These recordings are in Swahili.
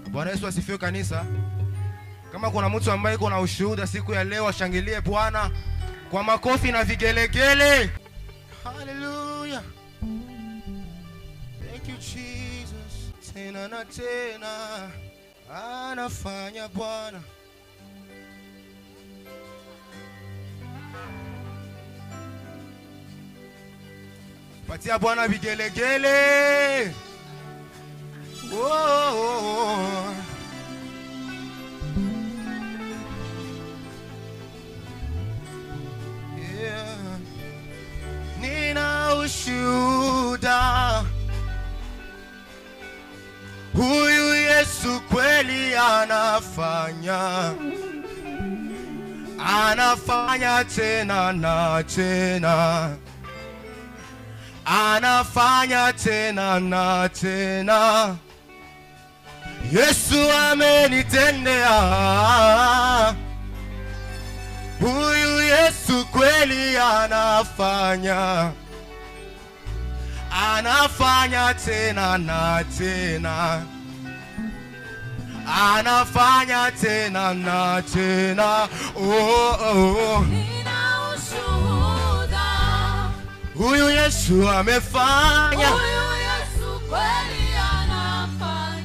Bwana Yesu asifiwe kanisa. Kama kuna mtu ambaye iko na ushuhuda siku ya leo, ashangilie Bwana kwa makofi na vigelegele. Hallelujah. Thank you Jesus. Tena na tena anafanya Bwana. Patia Bwana vigelegele. Oh. Yeah. Nina ushuhuda, huyu Yesu kweli anafanya tena na tena, anafanya tena na tena. Yesu amenitendea, huyu Yesu kweli anafanya tena na tena, anafanya tena na tena. Oh, oh. Nina ushuhuda, huyu Yesu amefanya, huyu Yesu kweli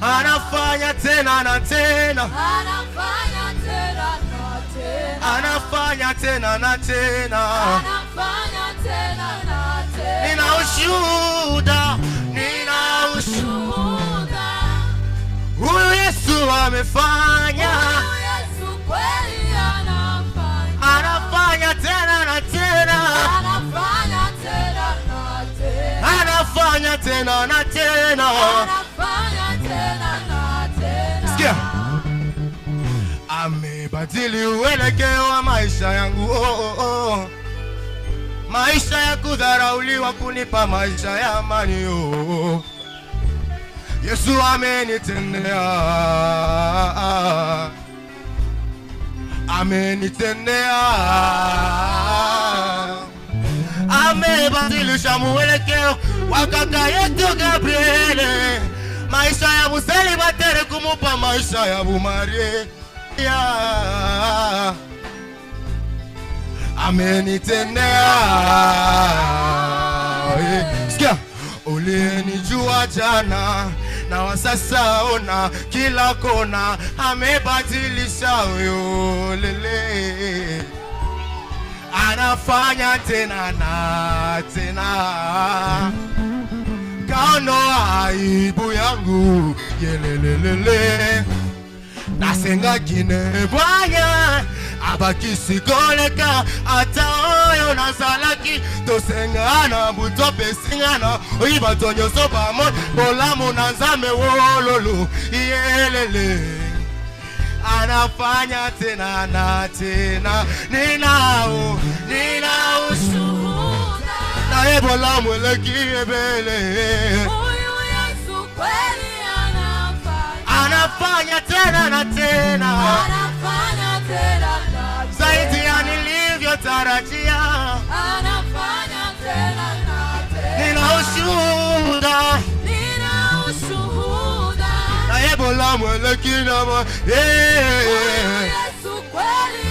anafanya tena na tena, anafanya tena na tena, anafanya tena na tena, anafanya tena na tena. Nina ushuhuda, huyu Yesu amefanya, huyu Yesu kweli anafanya tena na tena, anafanya tena na tena, anafanya tena na tena, anafanya tena na tena. Sikia, amebadili uelekeo wa maisha yangu. Oh, oh, oh. Maisha ya kudharauliwa kunipa maisha ya amani. Oh. Yesu amenitendea, amenitendea, amebadilisha mwelekeo wa kaka yetu Gabriele, maisha ya muselibatere kumupa maisha ya bumarie. Amenitendea. Sikia, uliyenijua jana na wa sasa ona kila kona, amebadilisha huyo lele, anafanya tena na tena, kaondoa aibu yangu yelelelele, nasenga kine Bwana abakisikoleka ata oyo nazalaki tosengana buto pesingana oyiba tonyoso pamo bolamu na nzambe wololo yelele, anafanya tena na tena. Nina ushuhuda, naye bolamu eleki ebele, huyu Yesu kweli anafanya tena na tena, anafanya tena na tena, zaidi ya nilivyotarajia, anafanya tena na tena. Nina ushuhuda, naye bolamu eleki namo. Huyu Yesu kweli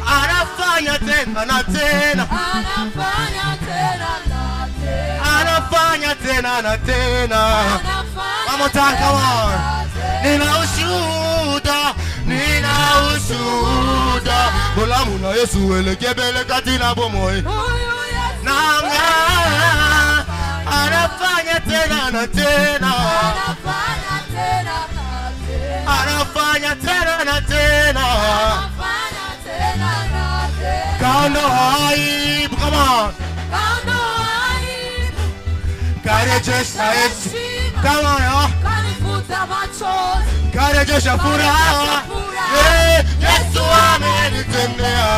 anafanya tena na tena, anafanya tena na tena, anafanya tena na tena. One more time, come on. Nina ushuhuda, bolamu na Yesu elekebele katina bomoi. Nanga anafanya tena na tena, anafanya tena na tena, anafanya tena na tena, anafanya tena na tena. Kando aibu, come on. Kando aibu, karejesha Yesu, come on yo. kanifuta machozi, karejesha furaha. Yesu amenitendea,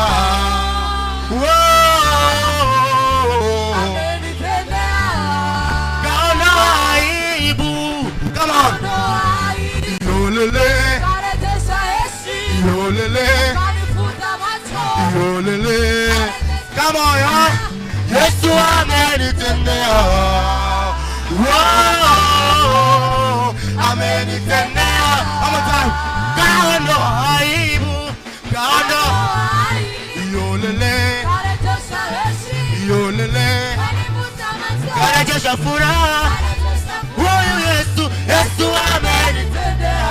amenitendea. Kando aibu, come on. Kando aibu, Yolele, karejesha Yesu, yolele, kanifuta machozi, yolele, come on yo. Yesu amenitendea, amenitendea. One more time. Kaondoa aibu. Kaondoa yolele. Yolele. Karejesha furaha. Huyu Yesu, Yesu amenitendea.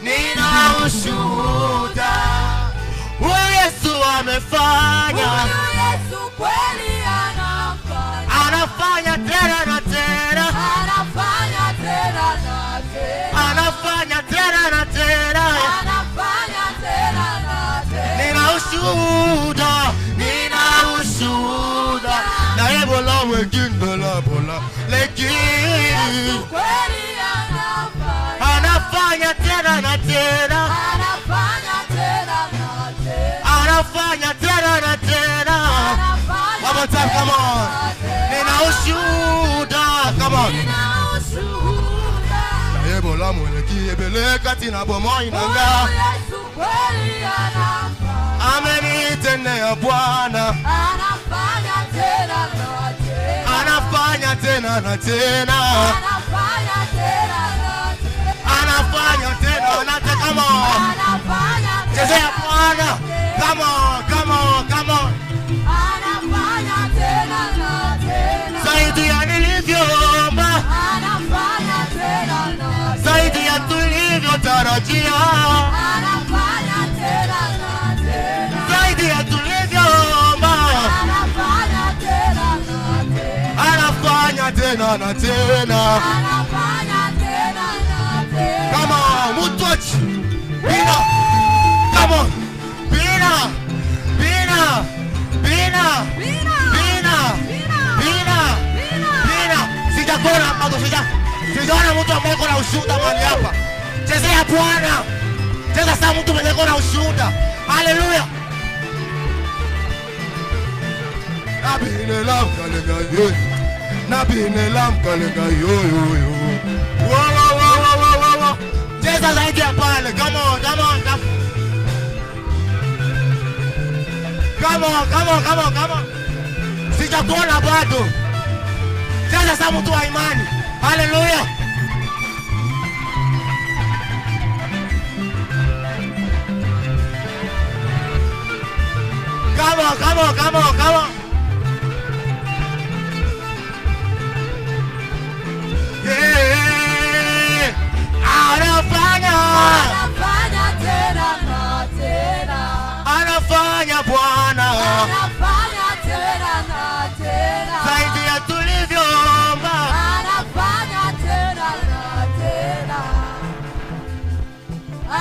Nina ushuhuda. Huyu Yesu amefanya. Huyu Yesu kweli anafanya. Anafanya tena na tena. Anafanya tena na tena. Anafanya tena na tena. Anafanya tena na tena. Nina ushuhuda. Na ebola wengine la bola. Yesu kweli anafanya. Anafanya tena na tena. Anafanya tena na tena. Anafanya tena na tena. One more time, come on. Nina ushuhuda. Come on. Nina ushuhuda. Na ebola mweleki ebeleka tina bomo inanga. Yesu kweli anafanya. Amenitendea Bwana. Anafanya tena na tena. Anafanya tena na tena. Anafanya tena na tena. Anafanya tena na tena. Come on. Anafanya tena. Chezea Bwana. Come on, come on, come on. Anafanya tena na tena. Zaidi ya nilivyoomba. Anafanya tena na tena. Zaidi ya tulivyotarajia. Anafanya tena na tena. Zaidi ya tulivyoomba. Anafanya tena na tena. Anafanya tena na tena. Anafanya tena na tena. Come on, mutochi. Bina. Come on. Bina. Bina. Bina. Bina. Bina. Bina. Bina. Sijaona bado sijaona mtu ambaye kuna ushuhuda mahali hapa. Chezea Bwana. Cheza sana mtu mwenye kuna ushuhuda. Hallelujah. Nabine lam kalenga yo. Nabine lam kalenga yo. Wow. Cheza zaidi ya pale. Come on. Come on. Sijakuona bado. Cheza sana mtu wa imani. Hallelujah. Come on. Yeah. Anafanya tena na tena. Anafanya Bwana. Anafanya tena na tena. Zaidi ya tulivyoomba. Anafanya tena na tena.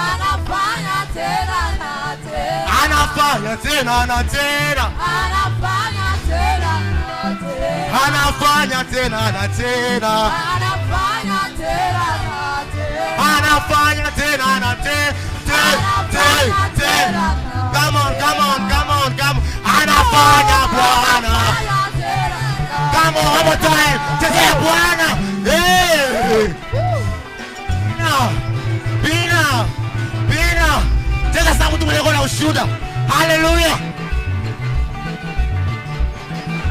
Anafanya tena na tena. Anafanya tena na tena. Anafanya tena na tena. Anafanya tena na tena. Anafanya tena na tena. Anafanya tena na tena. Come on. Anafanya Bwana. Come on, one more time. Chezea Bwana. Bina. Cheza sana mtu mwenye kuna ushuhuda. Hallelujah.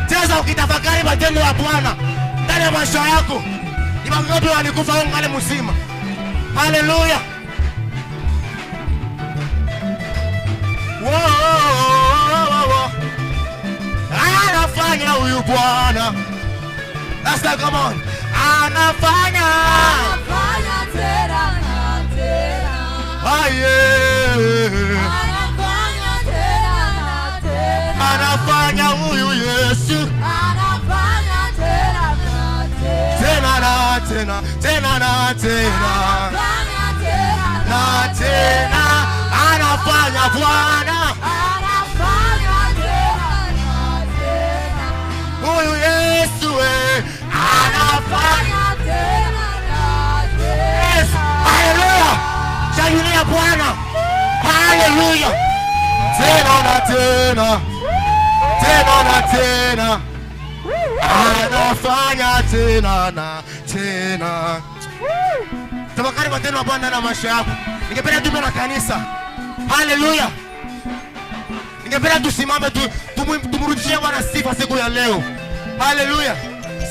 Cheza ukitafakari matendo ya Bwana ndani ya maisha yako. Ni wangapi walikufa au ngale mzima? Hallelujah. Wow. Anafanya huyu Bwana. Let's go, come on. Anafanya tena na tena. Anafanya tena na tena. Anafanya huyu Yesu. Anafanya tena na tena. Tena na tena. Anafanya tena Na tena. Anafanya Bwana. Anafanya tena na tena. Huyu Yesu anafanya tena na tena. Yes. Hallelujah. Shangilia Bwana. Hallelujah. Tena na tena. Anafanya tena na tena. Tafakari matendo ya Bwana na maisha yako. Ningependa tuwe na kanisa. Hallelujah. Ningependa tusimame tumrudishie Bwana sifa siku ya leo. Haleluya.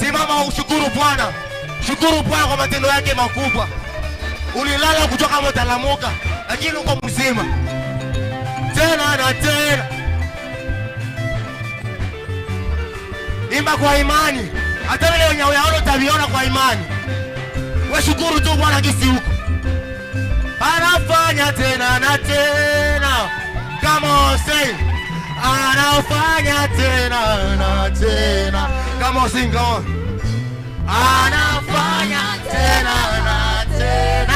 Simama ushukuru Bwana. Shukuru Bwana kwa matendo yake makubwa. Ulilala kutoka kama utalamuka, lakini uko mzima. Tena na tena. Imba kwa imani. Hata vile unayaona utaviona kwa imani. Wewe shukuru tu Bwana kisi huko. Anafanya tena na tena. Come on, say. Anafanya tena na tena. Come on, sing on. Anafanya tena na tena.